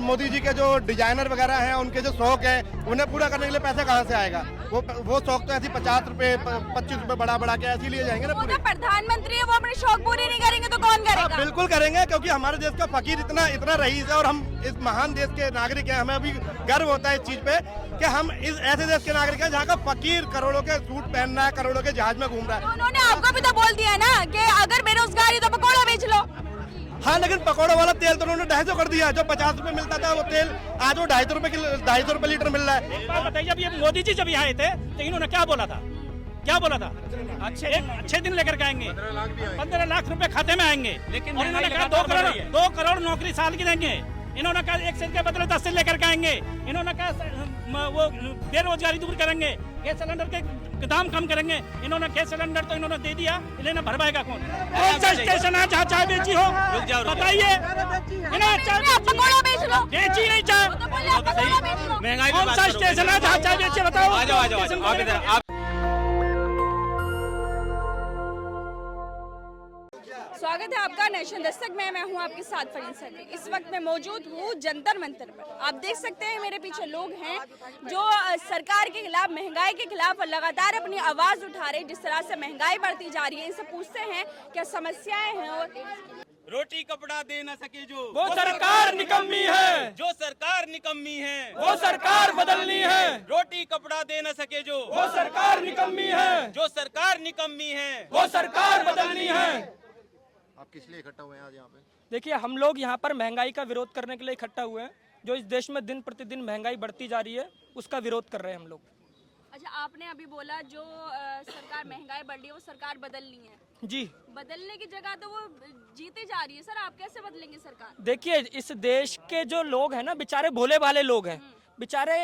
मोदी जी के जो डिजाइनर वगैरह हैं, उनके जो शौक है, उन्हें पूरा करने के लिए पैसा कहाँ से आएगा? वो शौक तो ऐसे 50 रुपए 25 रुपए बढ़ा के ऐसे लिए जाएंगे ना वो पूरे। तो प्रधानमंत्री है, वो अपने शौक पूरे नहीं करेंगे तो कौन करेगा? बिल्कुल करेंगे, क्योंकि हमारे देश का फकीर इतना रईस है और हम इस महान देश के नागरिक हैं। हमें अभी गर्व होता है इस चीज पे कि हम इस ऐसे देश के नागरिक हैं जहाँ का फकीर करोड़ों के सूट पहन रहा है, करोड़ों के जहाज में घूम रहा है। उन्होंने आपको भी तो बोल दिया ना कि अगर बेरोजगारी तो पकौड़ा बेच लो। हाँ, लेकिन पकौड़ों वाला तेल तो उन्होंने 250 कर दिया। जो 50 रुपए मिलता था वो तेल आज वो 250 रुपए लीटर मिल रहा है। एक बात बताइए, जब ये मोदी जी जब यहाँ आए थे तो इन्होंने क्या बोला था? अच्छे दिन लेकर के आएंगे, 15 लाख रुपए खाते में आएंगे। लेकिन और इन्होंने कहा 2 करोड़ नौकरी साल की देंगे। इन्होंने कहा 1 सेंट के बदले 10 सेंट लेकर के आएंगे। इन्होंने कहा वो बेरोजगारी दूर करेंगे, गैस सिलेंडर के दाम कम करेंगे। इन्होंने गैस सिलेंडर तो इन्होंने दे दिया, इन्हें भरवाएगा कौन सा स्टेशन है जहाँ चाय बेची हो? बताइए। पकौड़ा बेच लो, बेची नहीं चाय, महंगाई कौन सा स्टेशन है जहाँ चाय बेची? बताओ। स्वागत है आपका नेशन दस्तक में। मैं हूं आपके साथ फरीन सरवी। इस वक्त मैं मौजूद हूं जंतर मंतर पर। आप देख सकते हैं मेरे पीछे लोग हैं जो सरकार के खिलाफ, महंगाई के खिलाफ लगातार अपनी आवाज उठा रहे हैं। जिस तरह से महंगाई बढ़ती जा रही है, इनसे पूछते हैं क्या समस्याएं हैं। और रोटी कपड़ा दे न सके जो वो सरकार निकम्मी है, जो सरकार निकम्मी है, वो सरकार बदलनी है। रोटी कपड़ा दे न सके जो वो सरकार निकम्मी है, जो सरकार निकम्मी है, वो सरकार बदलनी है। आप किस लिए इकट्ठा हुए हैं आज यहाँ पे? देखिए, हम लोग यहाँ पर महंगाई का विरोध करने के लिए इकट्ठा हुए हैं। जो इस देश में दिन प्रतिदिन महंगाई बढ़ती जा रही है, उसका विरोध कर रहे हैं हम लोग। अच्छा, आपने अभी बोला जो सरकार महंगाई बढ़ रही है वो सरकार बदलनी है। जी, बदलने की जगह तो वो जीती जा रही है। सर, आप कैसे बदलेंगे सरकार? देखिए, इस देश के जो लोग हैं ना, बेचारे भोले भाले लोग हैं, बेचारे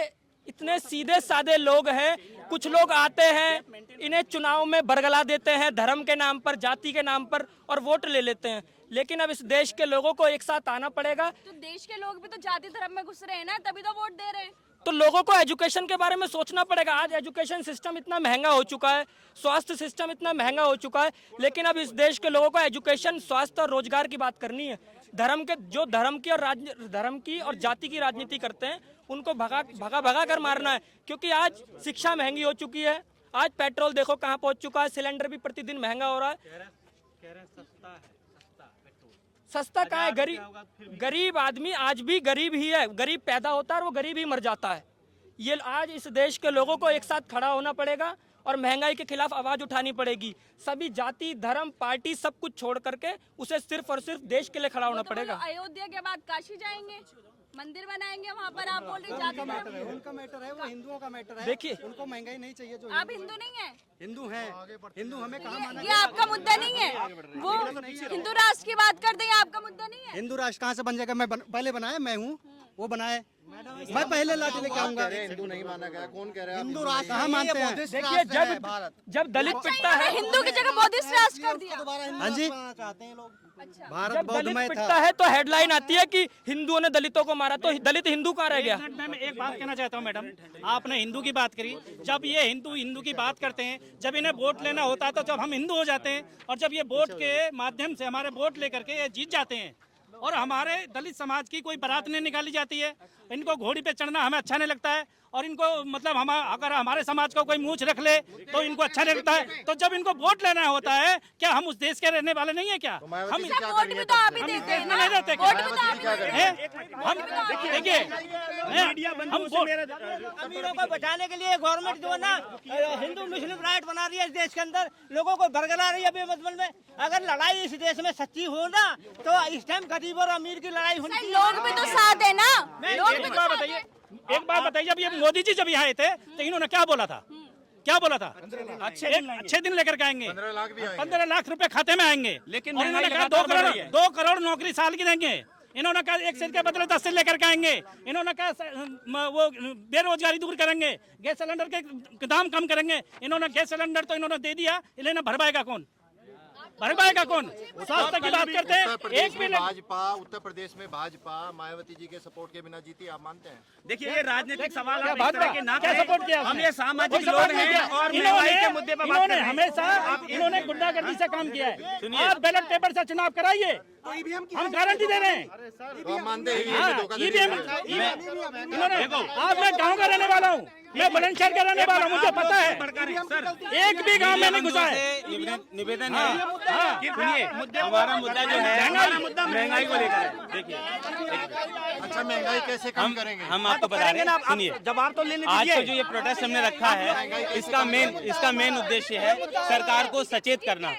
इतने सीधे साधे लोग हैं। कुछ लोग आते हैं, इन्हें चुनाव में बरगला देते हैं धर्म के नाम पर, जाति के नाम पर, और वोट ले लेते हैं। लेकिन अब इस देश के लोगों को एक साथ आना पड़ेगा। तो देश के लोग भी तो जाति धर्म में घुस रहे हैं ना, तभी तो वोट दे रहे हैं। तो लोगों को एजुकेशन के बारे में सोचना पड़ेगा। आज एजुकेशन सिस्टम इतना महंगा हो चुका है, स्वास्थ्य सिस्टम इतना महंगा हो चुका है, लेकिन अब इस देश के लोगों को एजुकेशन, स्वास्थ्य और रोजगार की बात करनी है। जो धर्म की और जाति की राजनीति करते हैं, उनको भगा कर मारना है। क्योंकि आज शिक्षा महंगी हो चुकी है। आज पेट्रोल देखो कहाँ पहुंच चुका है, सिलेंडर भी प्रतिदिन महंगा हो रहा है। सस्ता कहाँ है? गरीब आदमी आज भी गरीब ही है। गरीब पैदा होता है और वो गरीब ही मर जाता है। ये आज इस देश के लोगों को एक साथ खड़ा होना पड़ेगा और महंगाई के खिलाफ आवाज उठानी पड़ेगी। सभी जाति, धर्म, पार्टी सब कुछ छोड़ करके उसे सिर्फ और सिर्फ देश के लिए खड़ा होना पड़ेगा। अयोध्या के बाद काशी जाएंगे, मंदिर बनाएंगे वहाँ पर। आप बोल रहे जाति धर्म, उनका मैटर है, वो हिंदुओं का मैटर है। देखिए, उनको महंगाई नहीं चाहिए। जो आप हिंदू नहीं है? हिंदू हैं, हिंदू हमें कहाँ माना? ये आपका मुद्दा नहीं है। वो हिंदू राष्ट्र की बात करते हैं, आपका मुद्दा नहीं है। हिंदू राष्ट्र कहाँ से बन जाएगा? मैं पहले बनाया, मैं हूँ, वो बनाए, मैं पहले लाके लेके आऊंगा। हिंदू नहीं माना गया, कौन कह रहा है? हिंदू राष्ट्र कहाँ मानते हैं? देखिए, जब दलित पिटता है, हिंदू की जगह बौद्धिस्ट राष्ट्र कर दिया। हाँ जी, चाहते हैं लोग। अच्छा, भारत जब दलित बौद्धमय पिटता था। है तो हेडलाइन आती है कि हिंदुओं ने दलितों को मारा। तो दलित हिंदू कहाँ रह गया? मैं एक बात कहना चाहता हूँ मैडम, आपने हिंदू की बात करी। जब ये हिंदू की बात करते हैं, जब इन्हें वोट लेना होता है तो जब हम हिंदू हो जाते हैं, और जब ये वोट के माध्यम से हमारे वोट लेकर के ये जीत जाते हैं, और हमारे दलित समाज की कोई बारात नहीं निकाली जाती है, इनको घोड़ी पे चढ़ना हमें अच्छा नहीं लगता है, और इनको मतलब हम अगर हमारे समाज का कोई मूंछ रख ले तो इनको अच्छा नहीं लगता है। तो जब इनको वोट लेना होता है, क्या हम उस देश के रहने वाले नहीं है क्या? हम वोट भी तो आप ही देते हैं ना। नहीं देते वोट भी तो आप ही देते हैं। हम देखिए, हम अमीरों को बचाने के लिए गवर्नमेंट जो है ना हिंदू मुस्लिम राइट बना रही है इस देश के अंदर, लोगों को बरगला रही है बेमतलब में। अगर लड़ाई इस देश में सच्ची हो ना, तो इस टाइम गरीब और अमीर की लड़ाई होनी चाहिए। लोग भी तो साथ है ना, लोग भी एक तो बात साथ बताइए, है। एक बात बताइए, जब ये मोदी जी जब यहाँ आए थे तो इन्होंने क्या बोला था? अच्छे दिन लेकर के आएंगे, 15 लाख रुपए खाते में आएंगे। लेकिन इन्होंने कहा 2 करोड़ नौकरी साल की देंगे। इन्होंने कहा 1 सेंट के बदले 10 सेंट लेकर के आएंगे। इन्होंने कहा वो बेरोजगारी दूर करेंगे, गैस सिलेंडर के दाम कम करेंगे। इन्होंने गैस सिलेंडर तो इन्होंने दे दिया, इन्हें भरवाएगा कौन? भर पाएगा कौन? स्वास्थ्य की बात करते हैं, एक भी नहीं। भाजपा उत्तर प्रदेश में भाजपा मायावती जी के सपोर्ट के बिना जीती, आप मानते हैं? देखिए ये राजनीतिक सवाल आप इस भाजपा तरह के ना क्या करें। सपोर्ट किया हम उसने? ये सामाजिक कोई लोग सपोर्ट नहीं हैं किया। और महंगाई के मुद्दे पर बात कर इन्होंने रहे हैं। हमेशा इन्होंने गुंडागर्दी से काम किया है। आप बैलेट पेपर से चुनाव कराइए, हम गारंटी दे रहे हैं। तो आप मानते हैं हाँ, इन्होंने आज मैं गाँव का रहने वाला हूँ, मैं बुलंदशहर का रहने वाला हूँ, मुझे पता है एक भी गाँव में नहीं घुसा है। निवेदन है कि सुनिए, हमारा मुद्दा जो है महंगाई को लेकर है। देखिए अच्छा, महंगाई कैसे कम करेंगे? हम आपको बता रहे हैं, सुनिए जवाब तो लेने आज का जो ये प्रोटेस्ट हमने रखा है, इसका मेन उद्देश्य है सरकार को सचेत करना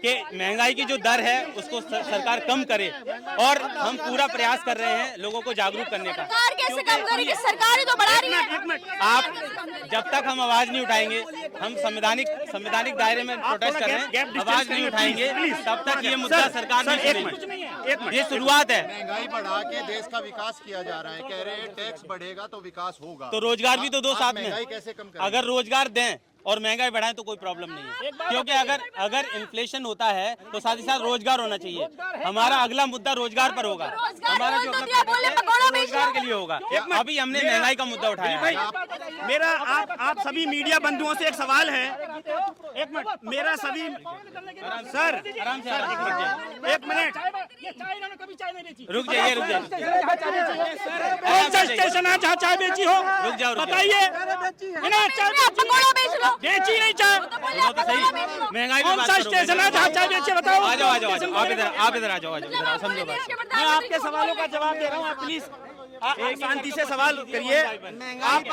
कि महंगाई की जो दर है उसको सरकार कम करे, और हम पूरा प्रयास कर रहे हैं लोगों को जागरूक करने का। सरकार कैसे कम करेगी? सरकार ही तो बढ़ा रही है। आप जब तक हम आवाज नहीं उठाएंगे, हम संवैधानिक दायरे में प्रोटेस्ट कर रहे हैं, आवाज नहीं उठाएंगे तब तक ये मुद्दा सरकार नहीं सुनेगी। ये शुरुआत है। महंगाई बढ़ा के देश का विकास किया जा रहा है, कह रहे हैं टैक्स बढ़ेगा तो विकास होगा। तो रोजगार भी तो दो आप साथ में। महंगाई कैसे कम करेंगे? अगर रोजगार दें और महंगाई बढ़ाएं तो कोई प्रॉब्लम नहीं है, क्योंकि अगर इन्फ्लेशन होता है तो साथ ही साथ रोजगार होना चाहिए। हमारा अगला मुद्दा रोजगार पर होगा, हमारा जो रोजगार के लिए होगा। अभी हमने महंगाई का मुद्दा उठाया है। मेरा आप सभी मीडिया बंधुओं से एक सवाल है। एक मिनट, मेरा सभी सर आराम से एक मिनट रुक जाइए कौन सा स्टेशन है जहाँ चाय बेची हो? रुक जाओ बताइए। इन्हें चाय बेची नहीं चाय। तो सही महंगाई कौन सा स्टेशन है जहाँ चाय बेची? बताओ। आ जाओ आप इधर आ जाओ समझो बात। मैं आपके सवालों का जवाब दे रहा हूँ, आप प्लीज शांति से सवाल करिए। आप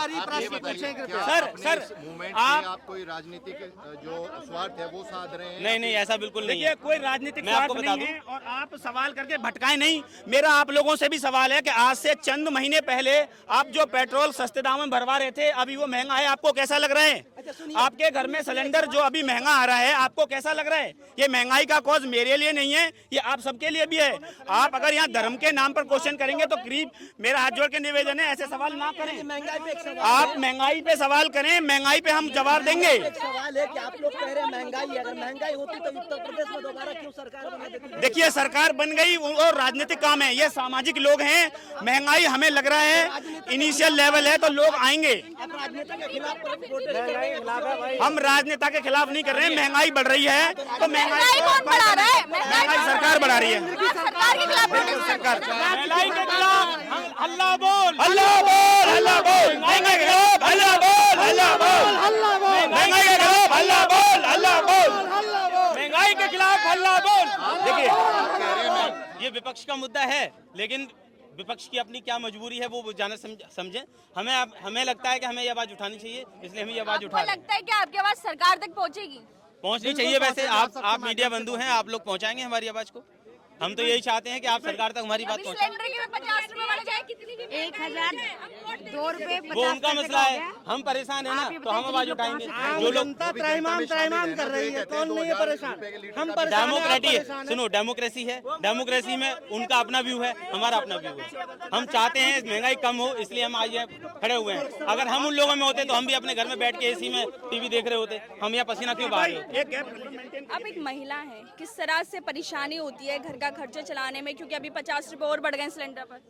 सर मूवमेंट आप आप कोई राजनीतिक जो स्वार्थ है वो साध रहे हैं? नहीं ऐसा बिल्कुल नहीं देखिए है। कोई राजनीतिक मैं आपको स्वार्थ बता नहीं है, और आप सवाल करके भटकाए नहीं। मेरा आप लोगों से भी सवाल है कि आज से चंद महीने पहले आप जो पेट्रोल सस्ते दाम में भरवा रहे थे, अभी वो महंगा है, आपको कैसा लग रहा है? आपके घर में सिलेंडर जो अभी महंगा आ रहा है, आपको कैसा लग रहा है? ये महंगाई का कॉज मेरे लिए नहीं है, ये आप सबके लिए भी है। आप अगर यहाँ धर्म के नाम पर क्वेश्चन करेंगे तो करीब मेरा हाथ जोड़ के निवेदन है, ऐसे सवाल ना करें। आप महंगाई पे सवाल करें, महंगाई पे हम जवाब देंगे। सवाल है कि आप लोग कह रहे हैं महंगाई, अगर महंगाई होती तो उत्तर प्रदेश में दोबारा क्यों सरकार बना देती? देखिए सरकार बन गई और राजनीतिक काम है, ये सामाजिक लोग हैं। महंगाई हमें लग रहा है इनिशियल लेवल है तो लोग आएंगे। हम राजनेता के खिलाफ नहीं कर रहे हैं, महंगाई बढ़ रही है तो महंगाई कौन बढ़ा रहा है? महंगाई सरकार बढ़ा रही है। सरकार के खिलाफ सरकार महंगाई के खिलाफ अल्लाह बोल, अल्लाह बोल, अल्लाह बोल। महंगाई के खिलाफ अल्लाह बोल, अल्लाह बोल। महंगाई के खिलाफ अल्लाह बोल, अल्लाह बोल। महंगाई के खिलाफ अल्लाह बोल। देखिए ये विपक्ष का मुद्दा है, लेकिन विपक्ष की अपनी क्या मजबूरी है वो जाने समझे। हमें लगता है कि हमें ये आवाज उठानी चाहिए, इसलिए हम ये आवाज उठा रहे हैं। लगता है कि आपकी आवाज सरकार तक पहुंचेगी? पहुंचनी चाहिए। वैसे आप मीडिया बंधु हैं, आप लोग पहुंचाएंगे हमारी आवाज को। हम तो यही चाहते हैं कि आप सरकार तक हमारी बात पहुंचाएं। सिलेंडर के 50 रुपए बढ़ जाए, कितनी की 1002 रुपए वो उनका मसला है, हम परेशान है ना, तो हम आवाज उठाएंगे। जो लोग त्रैमान कर रही है, कौन नहीं है परेशान? हम परेशान डेमोक्रेटी है, सुनो डेमोक्रेसी है, डेमोक्रेसी में उनका अपना व्यू है, हमारा अपना व्यू है। हम चाहते हैं महंगाई कम हो, इसलिए हम आज यहाँ खड़े हुए हैं। अगर हम उन लोगों में होते तो हम भी अपने घर में बैठ के एसी में टीवी देख रहे होते। हम यहाँ पसीना क्यों बहा रहे होते? आप एक महिला है, किस तरह से परेशानी होती है घर का खर्चा चलाने में, क्योंकि अभी 50 रुपए और बढ़ गए सिलेंडर पर?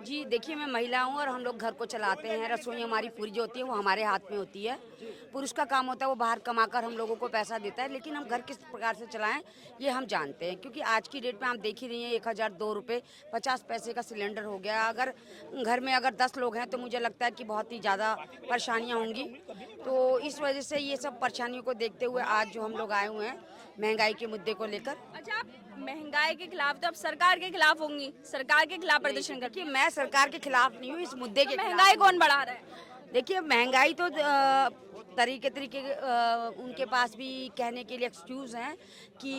जी देखिए, मैं महिला हूँ और हम लोग घर को चलाते हैं। रसोई हमारी पूरी जो होती है वो हमारे हाथ में होती है। पुरुष का काम होता है वो बाहर कमाकर हम लोगों को पैसा देता है, लेकिन हम घर किस प्रकार से चलाएं ये हम जानते हैं। क्योंकि आज की डेट में आप देख ही रही हैं 1002 रुपये 50 पैसे का सिलेंडर हो गया। अगर घर में अगर 10 लोग हैं तो मुझे लगता है कि बहुत ही ज़्यादा परेशानियाँ होंगी। तो इस वजह से ये सब परेशानियों को देखते हुए आज जो हम लोग आए हुए हैं महंगाई के मुद्दे को लेकर। अच्छा, आप महंगाई के खिलाफ तो आप सरकार के खिलाफ होंगी, सरकार के खिलाफ प्रदर्शन करती देखिए, मैं सरकार के खिलाफ नहीं हूँ, इस मुद्दे के महंगाई कौन बढ़ा रहा है? देखिए, महंगाई तो तरीके उनके पास भी कहने के लिए एक्सक्यूज़ हैं कि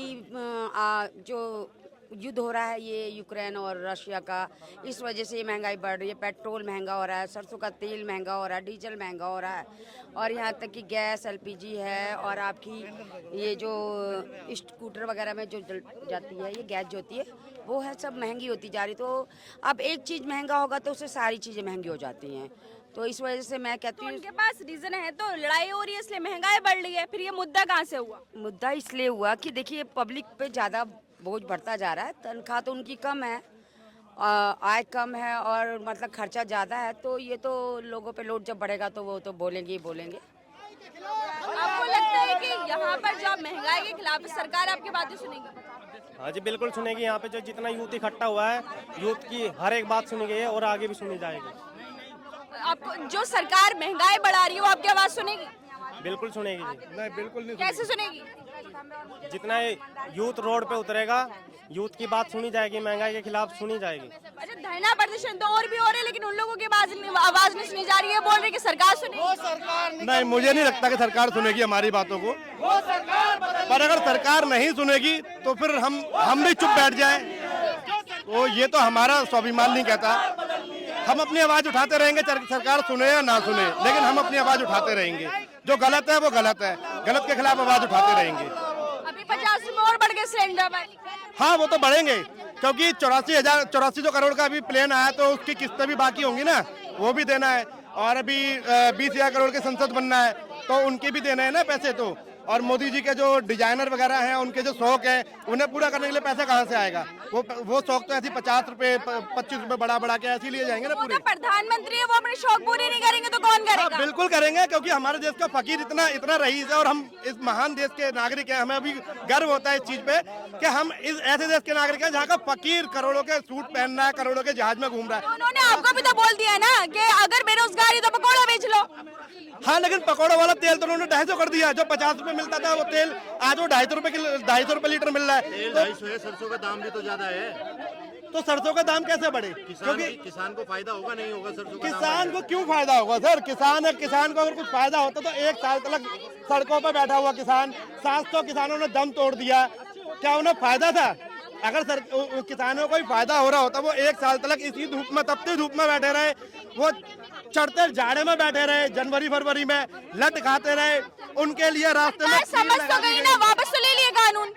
जो युद्ध हो रहा है ये यूक्रेन और रशिया का, इस वजह से ये महंगाई बढ़ रही है। पेट्रोल महंगा हो रहा है, सरसों का तेल महंगा हो रहा है, डीजल महंगा हो रहा है, और यहाँ तक कि गैस LPG है, और आपकी ये जो स्कूटर वगैरह में जो जल जाती है, ये गैस जो होती है वो है, सब महंगी होती जा रही। तो अब एक चीज़ महंगा होगा तो उससे सारी चीज़ें महंगी हो जाती हैं। तो इस वजह से मैं कहती हूँ उनके पास रीजन है, तो लड़ाई हो रही है इसलिए महंगाई बढ़ रही है। फिर ये मुद्दा कहाँ से हुआ? मुद्दा इसलिए हुआ कि देखिए पब्लिक पे ज़्यादा बोझ बढ़ता जा रहा है। तनख्वाह तो उनकी कम है, आय कम है, और मतलब खर्चा ज़्यादा है, तो ये तो लोगों पे लोड जब बढ़ेगा तो वो तो बोलेंगे ही बोलेंगे। आपको लगता है कि यहाँ पर जो आप महंगाई के खिलाफ सरकार आपकी बातें सुनेगी? हाँ जी बिल्कुल सुनेगी। यहाँ पे जो जितना यूथ इकट्ठा हुआ है, यूथ की हर एक बात सुनी गई है और आगे भी सुनी जाएगी। आपको जो सरकार महंगाई बढ़ा रही है वो आपकी आवाज सुनेगी? बिल्कुल सुनेगी जी। नहीं, बिल्कुल नहीं। कैसे सुनेगी? जितना यूथ रोड पे उतरेगा, यूथ की बात सुनी जाएगी, महंगाई के खिलाफ सुनी जाएगी। अच्छा, धरना प्रदर्शन तो और भी हो रहे हैं, लेकिन उन लोगों की आवाज नहीं सुनी जा रही है। बोल रहे कि सरकार सुनेगी। नहीं, मुझे नहीं लगता कि सरकार सुनेगी हमारी बातों को। पर अगर सरकार नहीं सुनेगी तो फिर हम भी चुप बैठ जाए, तो ये तो हमारा स्वाभिमान नहीं कहता। हम अपनी आवाज उठाते रहेंगे, सरकार सुने या ना सुने, लेकिन हम अपनी आवाज उठाते रहेंगे। जो गलत है वो गलत है, गलत के खिलाफ आवाज उठाते रहेंगे। अभी 50 रुपए और बढ़ गए सिलेंडर पर। हाँ, वो तो बढ़ेंगे, क्योंकि 84 करोड़ का अभी प्लान आया, तो उसकी किस्तें भी बाकी होंगी ना, वो भी देना है। और अभी 20,000 करोड़ की संसद बनना है, तो उनके भी देना है ना पैसे। तो और मोदी जी के जो डिजाइनर वगैरह हैं, उनके जो शौक है, उन्हें पूरा करने के लिए पैसा कहाँ से आएगा? वो शौक तो ऐसे 50 रुपए 25 रुपए बढ़ा के ऐसे लिए जाएंगे ना पूरे। प्रधानमंत्री है, वो अपने शौक पूरे नहीं करेंगे तो कौन करेगा? बिल्कुल करेंगे, क्योंकि हमारे देश का फकीर इतना रईस है, और हम इस महान देश के नागरिक हैं। हमें अभी गर्व होता है इस चीज पे कि हम इस ऐसे देश के नागरिक हैं जहाँ का फकीर करोड़ों के सूट पहन रहा है, करोड़ों के जहाज में घूम रहा है। उन्होंने आपको भी तो बोल दिया ना कि अगर बेरोजगारी तो पकौड़ा बेच लो। हाँ, लेकिन पकौड़ों वाला तेल तो उन्होंने 250 कर दिया। जो 50 रुपए मिलता था वो तेल आज वो 250 रुपए लीटर मिल रहा है। 250 है, सरसों का दाम भी तो ज्यादा है। तो सरसों का दाम कैसे बढ़े? क्योंकि किसान को फायदा होगा नहीं होगा? सरसों का किसान को क्यों फायदा होगा सर? किसान को अगर कुछ फायदा होता तो 1 साल तक सड़कों पर बैठा हुआ किसान, 700 किसानों ने दम तोड़ दिया, क्या उन्हें फायदा था? अगर किसानों को ही फायदा हो रहा होता, वो 1 साल तक इसी धूप में, तपती धूप में बैठे रहे, वो चढ़ते जाड़े में बैठे रहे, जनवरी फरवरी में लट खाते रहे, उनके लिए रास्ते में समझ तो गई ना, वापस तो ले लिए कानून।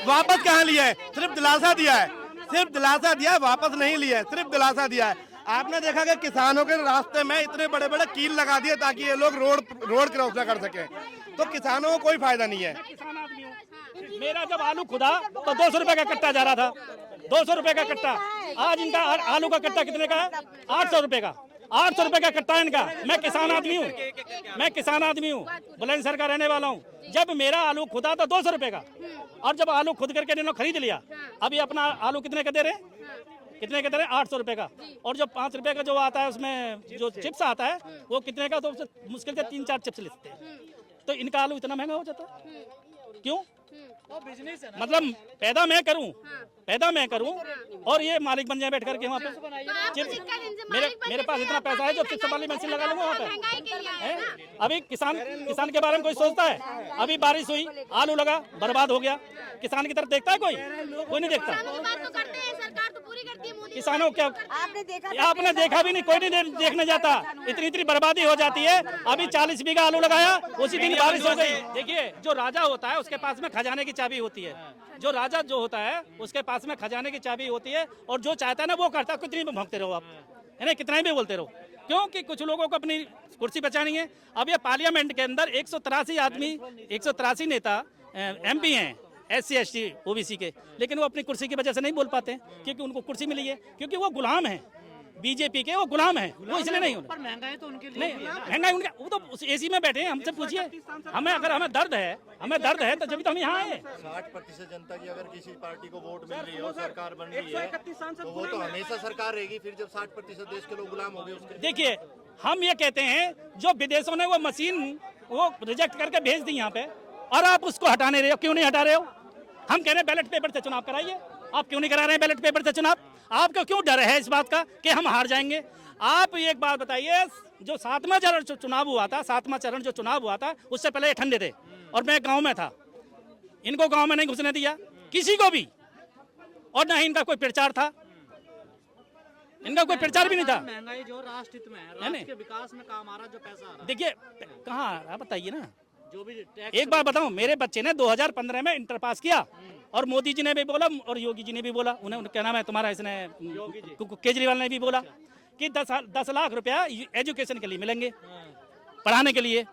वापस कहाँ लिया है? सिर्फ दिलासा दिया है, सिर्फ दिलासा दिया है, वापस नहीं लिया है, सिर्फ दिलासा दिया है। आपने देखा कि किसानों के रास्ते में इतने बड़े बड़े कील लगा दिए ताकि ये लोग रोड क्रॉस न कर सके, तो किसानों को कोई फायदा नहीं है। मेरा जब आलू खुदा तो 200 रुपए का कट्टा जा रहा था, 200 रुपए का कट्टा। आज इनका आलू का कट्टा कितने का है? 800 रुपए का। 800 रुपए का कट्टा है इनका। मैं किसान आदमी हूँ, बुलंदशहर का रहने वाला हूँ। जब मेरा आलू खुदा था 200 रुपए का, और जब आलू खुद करके इन्होंने खरीद लिया, अभी अपना आलू कितने का दे रहे हैं? 800 रुपए का। और जो 5 रुपए का जो आता है उसमें जो चिप्स आता है वो कितने का? तो मुश्किल से 3-4 चिप्स लेते हैं। तो इनका आलू इतना महंगा हो जाता है क्यों? मतलब पैदा मैं करूं और ये मालिक बन जाए बैठ करके वहाँ पे। मेरे पास इतना पैसा है जो चिप्स वाली मशीन लगा लूंगा वहाँ पे। अभी किसान के बारे में कोई सोचता है? अभी बारिश हुई, आलू लगा, बर्बाद हो गया, किसान की तरफ देखता है कोई नहीं देखता। किसानों क्या आपने देखा भी नहीं, कोई नहीं देखने जाता। इतनी बर्बादी हो जाती है। अभी 40 बीघा आलू लगाया, उसी दिन बारिश हो गई। देखिए, जो राजा होता है उसके पास में खजाने की चाबी होती है। जो राजा जो होता है उसके पास में खजाने की चाबी होती है, और जो चाहता है ना वो करता है। कितनी भी भौंकते रहो आप, है ना, कितना भी बोलते रहो, क्योंकि कुछ लोगों को अपनी कुर्सी बचानी है। अब ये पार्लियामेंट के अंदर 183 नेता MP हैं SC ST OBC के, लेकिन वो अपनी कुर्सी की वजह से नहीं बोल पाते, क्योंकि उनको कुर्सी मिली है, क्योंकि वो गुलाम है बीजेपी के, वो गुलाम है, वो इसलिए नहीं होना। महंगाई तो उनके लिए नहीं, महंगाई उनका, वो तो AC में बैठे हैं। हमसे पूछिए, हमें दर्द है तो जब तो हम यहाँ आए। 60% जनता की अगर किसी पार्टी को वोट मिल रही है और सरकार बन रही है, तो वो तो हमेशा सरकार रहेगी। फिर जब 60% देश के लोग गुलाम हो गए उसके। देखिए, हम ये कहते हैं जो विदेशों ने वो मशीन वो रिजेक्ट करके भेज दी यहाँ पे, और आप उसको हटाने रहे हो, क्यों नहीं हटा रहे हो? हम कह रहे हैं बैलेट पेपर से चुनाव कराइए, आप क्यों नहीं करा रहे हैं बैलेट पेपर से चुनाव? आपको क्यों डर है इस बात का कि हम हार जाएंगे? आप एक बात बताइए, जो 7वां चरण चुनाव हुआ था, उससे पहले ये ठंडे थे, और मैं गांव में था। इनको गांव में नहीं घुसने दिया, किसी को भी। और ना ही इनका कोई प्रचार था, इनका कोई प्रचार भी नहीं था। महंगाई जो राष्ट्र हित में है, राष्ट्र के विकास में काम आ रहा, जो पैसा आ रहा। देखिए कहाँ आ रहा बताइए ना, जो भी टैक्स। एक बात बताऊं, मेरे बच्चे ने 2015 में इंटर पास किया और मोदी जी ने भी बोला और योगी जी ने भी बोला, उन्हें क्या नाम है तुम्हारा, इसने केजरीवाल ने भी बोला कि 10 लाख रुपया एजुकेशन के लिए मिलेंगे, पढ़ाने के लिए।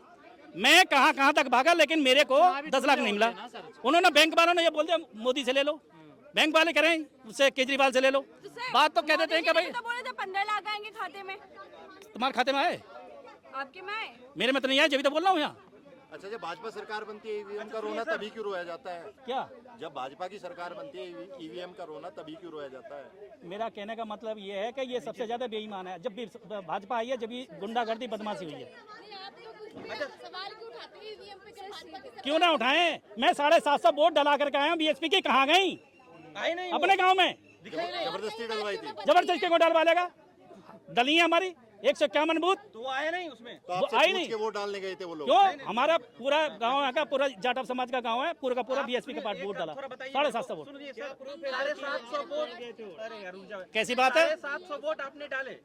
मैं कहाँ तक भागा, लेकिन मेरे को 10 लाख नहीं मिला। उन्होंने बैंक वालों ने ये बोल दिया मोदी से ले लो, बैंक वाले करें उससे केजरीवाल से ले लो। बात तो कह देते हैं कि भाई तो बोले थे 15 लाख आएंगे खाते में, तुम्हारे खाते में आए, आपके में आए, मेरे में तो नहीं आए, जब तो बोल रहा हूँ यहाँ। अच्छा, जब भाजपा सरकार बनती है ईवीएम का रोना तभी क्यों रोया जाता है? क्या जब भाजपा की सरकार बनती है ईवीएम का रोना तभी क्यों रोया जाता है? मेरा कहने का मतलब ये है कि ये सबसे ज्यादा बेईमान है। जब भी भाजपा आई है, जब भी गुंडागर्दी बदमाशी हुई है। क्यों ना उठाएं? मैं 750 वोट डला करके आया हूँ, बीएसपी की कहाँ गई? अपने गांव में जबरदस्ती डलवाई थी। जबरदस्ती को डलवा लेगा, डली है हमारी 151 बूथ, तो आए नहीं उसमें, तो आपसे आई पूछ नहीं। के वोट डालने गए थे वो लोग? क्यों? हमारा पूरा गांव है का, पूरा जाटव समाज का गांव है, पूरा का पूरा बीएसपी के पार्टी वोट डाला, 750 वोट। 750 वोट। कैसी बात है? 700 वोट आपने डाले,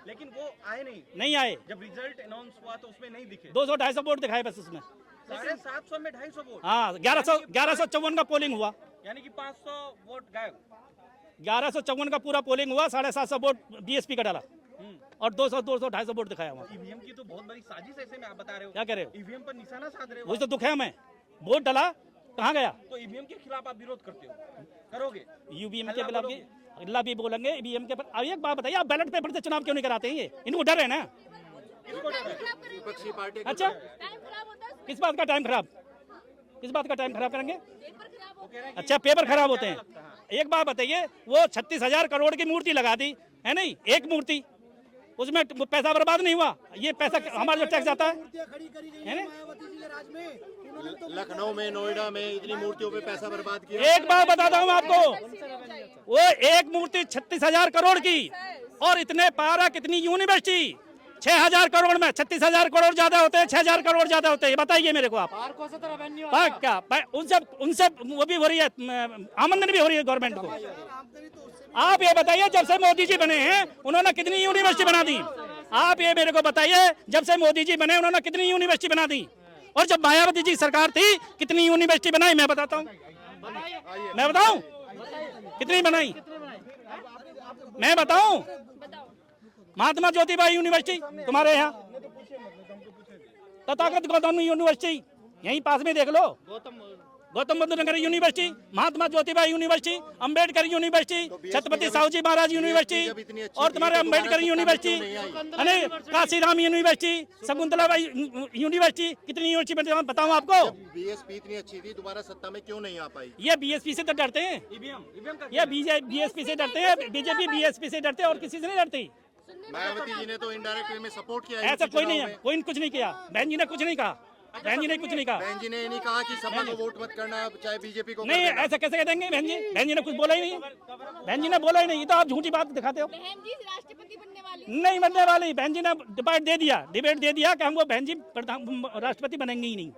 लेकिन वो आए नहीं आए। जब रिजल्ट अनाउंस हुआ तो उसमें नहीं दिखे। 200-250 वोट दिखाए बस उसमें। 750 में 250 वोट। हाँ, 1154 का पोलिंग हुआ, यानी कि 500 वोट गायब। 1154 का पूरा पोलिंग हुआ, 750 वोट बीएसपी का डाला और 200-250 वोट दिखाया वहाँ। ईवीएम की तो बहुत बड़ी साजिश ऐसे में आप बता रहे हो। क्या कह रहे हो? ईवीएम पर निशाना साध रहे हो। वही तो दुख है हमें, वोट डाला कहाँ गया? तो ईवीएम के खिलाफ आप विरोध करते हो, करोगे? यूवीएम के खिलाफ अल्लाह भी बोलेंगे, ईवीएम के। अब एक बात बताइए, आप बैलेट पेपर से चुनाव क्यों नहीं कराते हैं? ये इनको डर है ना। विपक्षी पार्टी। अच्छा, किस बात का टाइम खराब, किस बात का टाइम खराब करेंगे? अच्छा, पेपर खराब होते हैं। एक बात बताइए, वो 36,000 करोड़ की मूर्ति लगा दी है, नहीं एक मूर्ति, उसमें पैसा बर्बाद नहीं हुआ। ये पैसा हमारा जो टैक्स आता है ना, लखनऊ में, नोएडा में इतनी मूर्तियों पे पैसा बर्बाद किया। एक बात बताता हूँ आपको, वो एक मूर्ति 36,000 करोड़ की, और इतने पारा कितनी यूनिवर्सिटी, 6,000 करोड़ में 36,000 करोड़ ज्यादा होते हैं, 6,000 करोड़ ज्यादा होते हैं। ये बताइए मेरे को आप। पार्क क्या, उनसे वो भी हो रही है, आमदनी भी हो रही है गवर्नमेंट को। आप ये बताइए, जब से मोदी जी बने हैं उन्होंने कितनी यूनिवर्सिटी बना दी? आप ये मेरे को बताइए, जब से मोदी जी बने उन्होंने कितनी यूनिवर्सिटी बना दी? और जब मायावती जी सरकार थी कितनी यूनिवर्सिटी बनाई? मैं बताता हूँ, मैं बताऊं कितनी बनाई? मैं बताऊं, महात्मा ज्योतिबा यूनिवर्सिटी तुम्हारे यहाँ, तथागत गौतम यूनिवर्सिटी यहीं पास में देख लो, गौतम बुद्ध नगर university, Mahatma Jyotiba university, Ambedkar university, Chhatrapati Sahu जी महाराज यूनिवर्सिटी, और तुम्हारे Ambedkar university, Kashiram university, Shakuntalabai university, कितनी यूनिवर्सिटी बताऊं आपको? बीएसपी इतनी अच्छी थी, दोबारा सत्ता में क्यों नहीं आ पाई? ये बीएसपी से तो डरते हैं, ये बीएसपी से डरते हैं, बीजेपी बीएसपी से डरते हैं और किसी से नहीं डरती। मायावती जी ने तो इनडायरेक्ट वे में सपोर्ट किया। ऐसा कोई नहीं है, कोई कुछ नहीं किया, बहन जी ने कुछ नहीं कहा, बहन जी ने कुछ नहीं कहा। बहन जी ने नहीं कहा कि सपा को वोट मत करना, चाहे बीजेपी को। नहीं, ऐसा कैसे कह देंगे बहन जी? बहन जी ने कुछ बोला ही नहीं, बहन जी ने बोला ही नहीं, तो आप झूठी बात दिखाते हो। बहन जी राष्ट्रपति बनने वाली नहीं बनने वाली, बहन जी ने डिबेट दे दिया कि हम वो बहन जी राष्ट्रपति बनेंगे ही नहीं।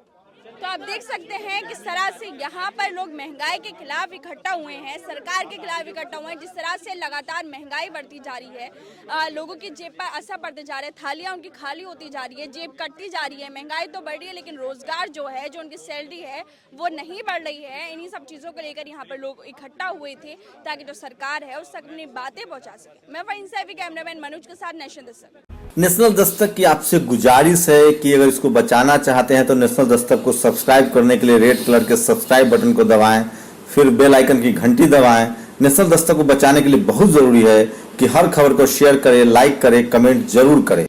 तो आप देख सकते हैं किस तरह से यहाँ पर लोग महंगाई के खिलाफ इकट्ठा हुए हैं, सरकार के खिलाफ इकट्ठा हुए हैं। जिस तरह से लगातार महंगाई बढ़ती जा रही है, लोगों की जेब पर असर पड़ते जा रहे हैं, थालियाँ उनकी खाली होती जा रही है, जेब कटती जा रही है। महंगाई तो बढ़ रही है, लेकिन रोजगार जो है, जो उनकी सैलरी है, वो नहीं बढ़ रही है। इन्हीं सब चीज़ों को लेकर यहाँ पर लोग इकट्ठा हुए थे ताकि जो सरकार है उस तक अपनी बातें पहुँचा सके। मैं वहीं से कैमरामैन मनोज के साथ नेशन दस्तक। नेशनल दस्तक की आपसे गुजारिश है कि अगर इसको बचाना चाहते हैं तो नेशनल दस्तक को सब्सक्राइब करने के लिए रेड कलर के सब्सक्राइब बटन को दबाएं, फिर बेल आइकन की घंटी दबाएं। नेशनल दस्तक को बचाने के लिए बहुत जरूरी है कि हर खबर को शेयर करें, लाइक करें, कमेंट जरूर करें।